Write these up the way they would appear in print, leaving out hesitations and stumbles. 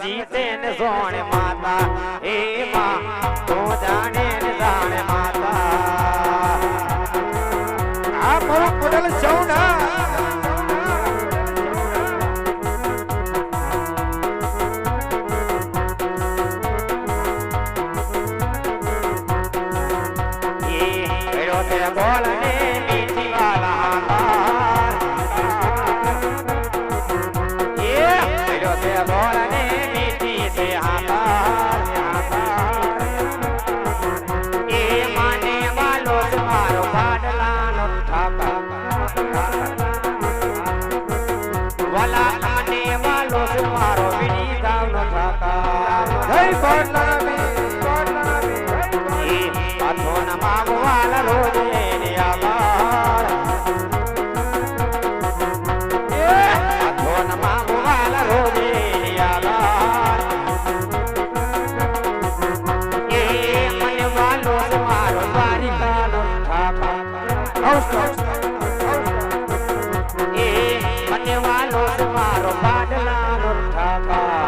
જીતે ને સોણે માતા એ માં તું જાણે ને જાણે માતા આ મારું મોડલ ચૌડા બોલને મીઠી વાલા બોલને મીઠી સે એ માને વાલો તમારો પાડલાનો ઠાકા વાલા મને વાલો તમારો વિડી ગાવનો ઠાકા જય પાડલા પાથો ના માગવાલા રોજે ને આભાર પાથો ના માગવાલા રોજે ને આભાર એ મને વાલો મારો દ્વારિકાનો ઠાકા એ મને વાલો મારો પાડલાનો ઠાકા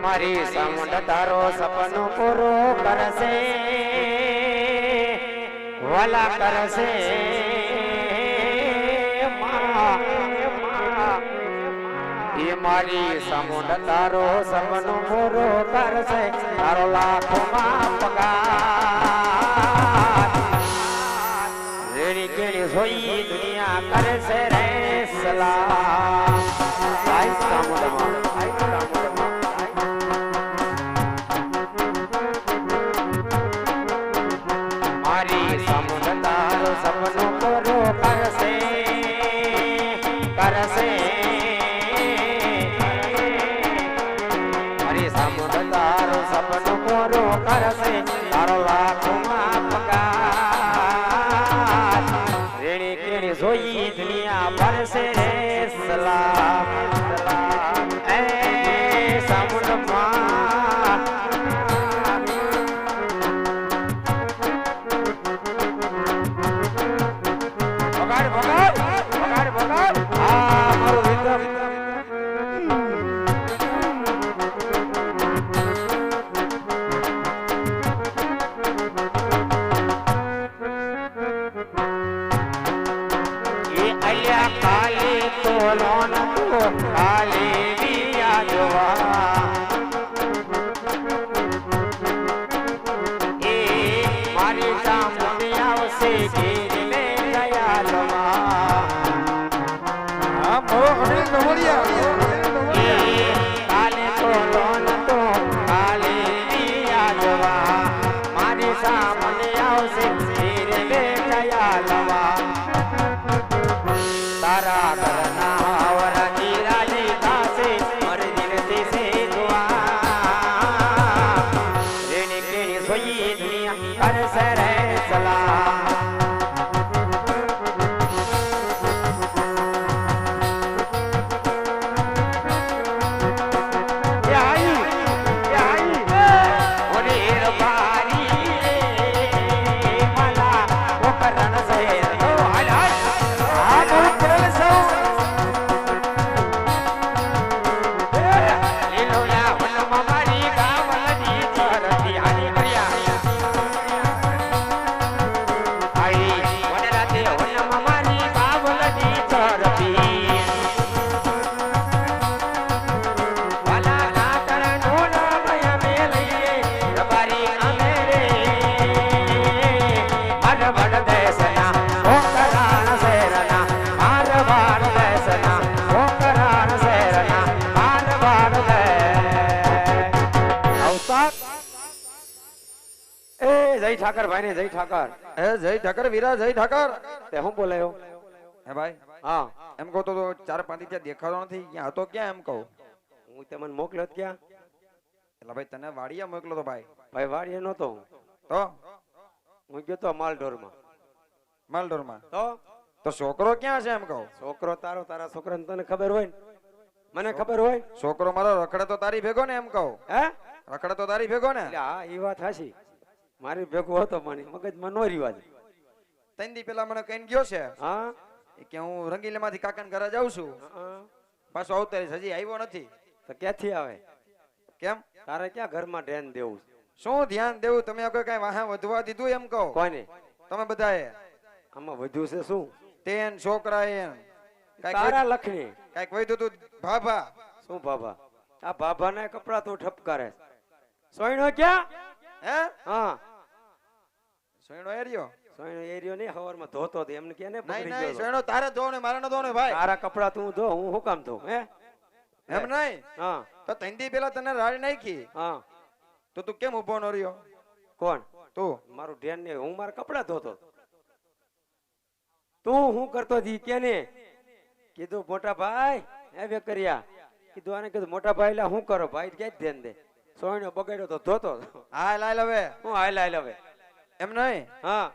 મારી સામુંડ તારો સપનું પૂરું કરશે વાલા કરશે એ મારી સામુંડ તારો સપનું પૂરું કરશે તારો લાખોમાં પગાર રેડી કેડી જોઈ દુનિયા કરશે રે સલામ આઈ સામુંડમાં સપનું પૂરું કરશે મારી સામુંડ તારો સપનું રેણી કેણી જોઈ દુનિયા પરસે રે સલામ એ સામુંડમાં વગાડ વગાડ વગાડ વગાડ આ મારું વિક્રમ કાલી તો લોન તો કાલી વિયા જોવા એ મારી સામુંડી આવશે ગીર મે દયાલમાં આ મારો અનિલ ડમોડિયા એ કાલી તો લોન તો કાલી વિયા જોવા મારી સામુંડી આવશે ગીર મે દયાલમાં તારા ઘરના વરાજી રાજી થાશે મારી દિલથી સે દુઆ રેણી કેણી સોઈ દુનિયા કરશે રે સલામ એ આઈ ઓરે રબારી રે માલા ઓ કરણ સે ઓ હાલ હાલ આ મારું પડેલ સૌ લીલોયા વનમાં મારી ગામલની ચરતી હાલી કર્યા આઈ વનરાતે વનમાં મારી ગામલની ચરતી વાલા કાતર ઢોલા મયા મેલીએ રબારી અમે રે મરબડ દેસના ઓકરાણ શેરના મારવાડ દેસના ઓકરાણ શેરના મારવાડ દે અવસાદ એ જય ઠાકર ભાઈ ને જય ઠાકર એ જય ઠાકર વીરા જય ઠાકર તે હું બોલાયો હે ભાઈ હા એમ કહો તો ચાર પાંચ ત્યાં દેખાતો નથી ક્યાં હતો ક્યાં એમ કહું હું તમને મોકલ્યો તો ક્યાં એટલે ભાઈ તને વાડિયા મોકલો તો ભાઈ ભાઈ વાડીએ નહોતો હું તો હું ગયો તો માલઢોરમાં માલઢોરમાં તો તો છોકરો ક્યાં છે એમ કહું છોકરો તારો તારા છોકરાને તને ખબર હોય ને મને ખબર હોય છોકરો મારો રખડે તો તારી ભેગો ને એમ કહું હે રખડે તો તારી ભેગો ને એટલે હા એ વાત હાચી મારી ભેગો હતો મને મગજમાં નો રિવાજ ત્રણ દી પેલા મને કહીને ગયો છે હા કે હું રંગીલામાંથી કાકાને ઘરે જાઉં છું પાછો આવતો રહીશ હજી આવ્યો નથી તો ક્યાંથી આવે કેમ તારે ક્યાં ઘરમાં ધ્યાન દેવું છે? શું ધ્યાન દેવું તમે કોઈ કઈ વાહે વધવા દીધું એમ કહો કોને તમે બધાએ આમાં વધ્યું છે શું તેન છોકરા એમ તારા લખણી કઈક વધ્યું તું ભાભા શું બાબા આ બાબાના કપડા તો ઠપકારે સોયણો ક્યાં હે હા સોયણો એરિયો સોયણો એરિયો નહીં હવારમાં ધોતો હતો એમને કે ને નહીં પકડી નહીં ગયો સોયણો તારે ધો ને મારે ન ધો ને ભાઈ તારા કપડા તું ધો હું શું કામ ધોઉં હે એમ નહીં હા તો ત્રણ દી પેલા તને રાડ નાખી હા તો તું કેમ ઉભો ન રહ્યો કોણ તું મારું ધ્યાન નહીં હું મારા કપડા ધોતો તું હું કરતો જી કેને કીધું મોટા ભાઈ હે વેકરિયા કીધું આને કીધું મોટા ભાઈ લા હું કરો ભાઈ ક્યાં ધ્યાન દે સોયણો બગાડ્યો તો ધોતો હા લાય હવે હું હાલ હવે એમ નહીં હા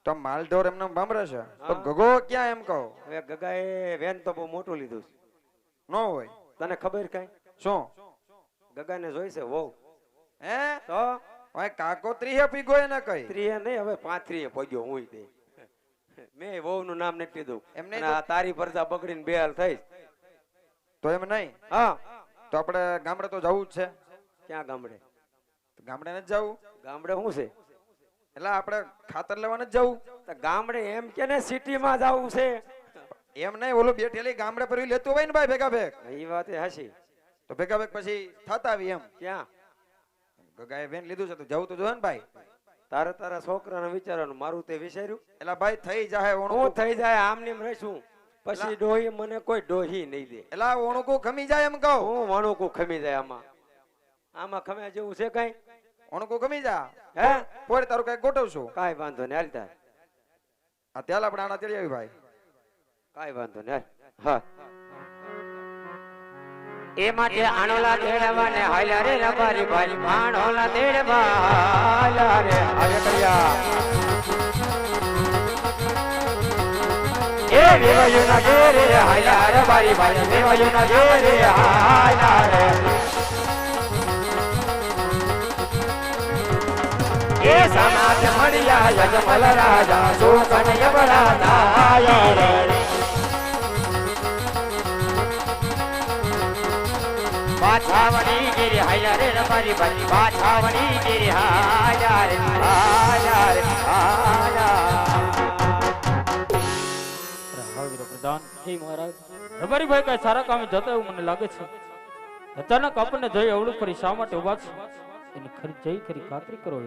તો માલઢોર એમને બામરે છે તો ગગો ક્યાં એમ કહો હવે ગગાએ વેન તો બહુ મોટું લીધું છે. ન હોય તને ખબર કઈ શું ગગાને જોઈ છે વહુ હે તો ઓય કાકો ત્રીહે પીગો એને કઈ ત્રીએ નહીં હવે 35 પગ્યો હું તે મેં વહુ નું નામ નથી લીધું એમને અને આ તારી પરજા બગડીને બેહાલ થઈશ તો એમ નહીં હા તો આપણે ગામડે તો જવું જ છે ક્યાં ગામડે ગામડે નથી જવું ગામડે શું છે એટલે આપણે ખાતર લેવા નથી જવું તો ગામડે એમ કે ને સિટી માં જવું છે એમ નહીં ઓલું બેઠેલી ગામડે પર લેતું હોય ને ભાઈ ભેગા ભેગ એ વાત એ હાચી તો ભેગા ભેગ પછી થતા આવી એમ ક્યાં ગગાએ બેન લીધું છે તો જવું તો જોઈએ ને ભાઈ તારે તારા છોકરાને વિચારવાનું મારું તે વિચાર્યું એટલે ભાઈ થઈ જાય હું ઓણું થઈ જાય આમ ને રહીશું પછી ડોહી મને કોઈ ડોહી નહીં દે એટલે ઓણું ખમી જાય એમ કહું હું વણુકું ખમી જાય આમાં આમાં ખમ્યા જેવું છે કઈ ઓણું ખમી જા હે પોરે તારું કઈ ગોઠવશું કાઈ વાંધો ને હાલ તાર આ ત્યાલ આપણે આના તેડી આવી ભાઈ કાઈ વાંધો ને હા એ માટે આણોલા તેડવા ને હાલ્યા રે રબારી ભાઈ આણોલા તેડવા હાલ્યા રે હવે કયા વેવાયું ના ઘેરે હાલ્યા રે બારી ભાઈ વેવાયું ના ઘેરે હાલ્યા રે એ સમાજ મળ્યા યજમલ રાજા શોકન યબડા તાયા રે બાછાવણી ગીરી હાલ્યા રે રબારી ભાઈ બાછાવણી ગીરી હાલ્યા રે હાલ્યા રે હાલ્યા પ્રધાન હે મહારાજ રબારી ભાઈ કઈ સારા કામે જતા એવું મને લાગે છે અચાનક આપણને જોઈ અવળું ફરી શા માટે ઉભા છે એની ખરી જઈ ખરી ખાતરી કરો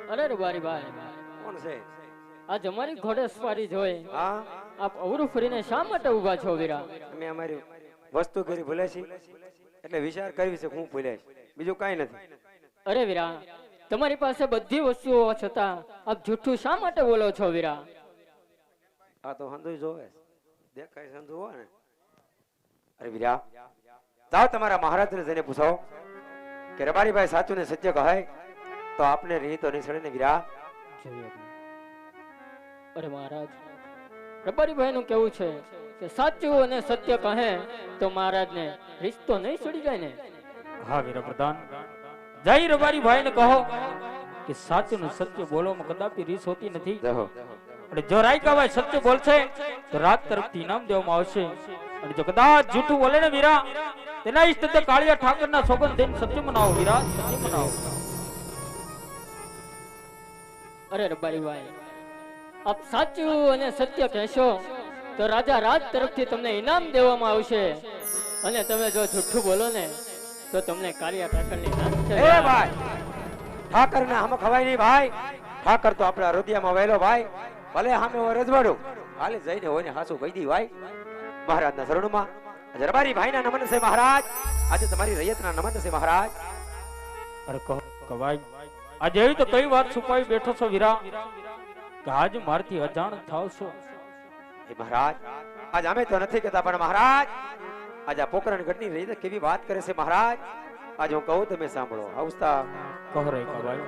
અરે રબારી ભાઈ કોણ છે આજ અમારી ઘોડે સવારી જોઈ હા આપ અવરું ફરીને શા માટે ઊભા છો વીરા અમે અમારી વસ્તુ કરી ભૂલે છે એટલે વિચાર કરવી છે હું ભૂલે બીજું કાંઈ નથી અરે વીરા તમારી પાસે બધી વસ્તુઓ હોવા છતાં આપ જૂઠું શા માટે બોલો છો વીરા આ તો હંધુ જોવે દેખાય છે હંધુ હોય ને અરે વીરા જાઓ તમારા મહારાજને જઈને પૂછો કે રબારી ભાઈ સાચું ને સત્ય કહે તો આપને રહી તો નહીં સડે ને વીરા અરે મહારાજ રબારીભાઈ નું કેવું છે કે સાચું અને સત્ય કહે તો મહારાજને રિશ્તો નહીં છોડી જાય ને હા વીરા પ્રધાન જઈ રબારી ભાઈ ને કહો કે સાચું ને સત્ય બોલવામાં કદાપી રીસ હોતી નથી જહો અને જો રાયકાભાઈ સત્ય બોલશે તો રાત તરફથી ઇનામ દેવામાં આવશે અને જો કદાચ જૂઠું બોલે ને વીરા તેના ઈષ્ટ કાળિયા ઠાકરના સોગંદ દઈને સત્ય મનાવો વીરા સત્ય મનાવો અરે રબારીભાઈ આપ સાચું અને સત્ય કહેશો તો રાજા રાજ તરફથી તમને ઇનામ દેવામાં આવશે અને તમે જો જૂઠું બોલો ને તો તમને કાળિયા ઠાકરની નાક છે એ ભાઈ ઠાકર ને હમ ખવાય નહીં ભાઈ ઠાકર તો આપણા હૃદયમાં વહેલો ભાઈ ભલે સામે હોય રજવાડું હાલે જઈને હોય ને હાસુ કહી દી ભાઈ મહારાજના શરણમાં રબારી ભાઈના નમન છે મહારાજ આજે તમારી રૈયતના નમન છે મહારાજ અરે કહો કવાઈ આજે એવી તો કઈ વાત છુપાવી બેઠો છો વીરા કે આજ મારથી અજાણ થાવશો હે મહારાજ આજ અમે તો નથી કહેતા પણ મહારાજ આજ આ પોકરણ ગઢની રૈયત કેવી વાત કરે છે મહારાજ આજ હું કહું તમે સાંભળો અવસ્થા કહો રે કવાઈ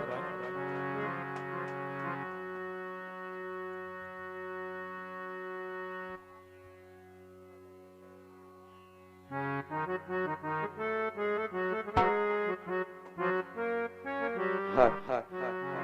હર હર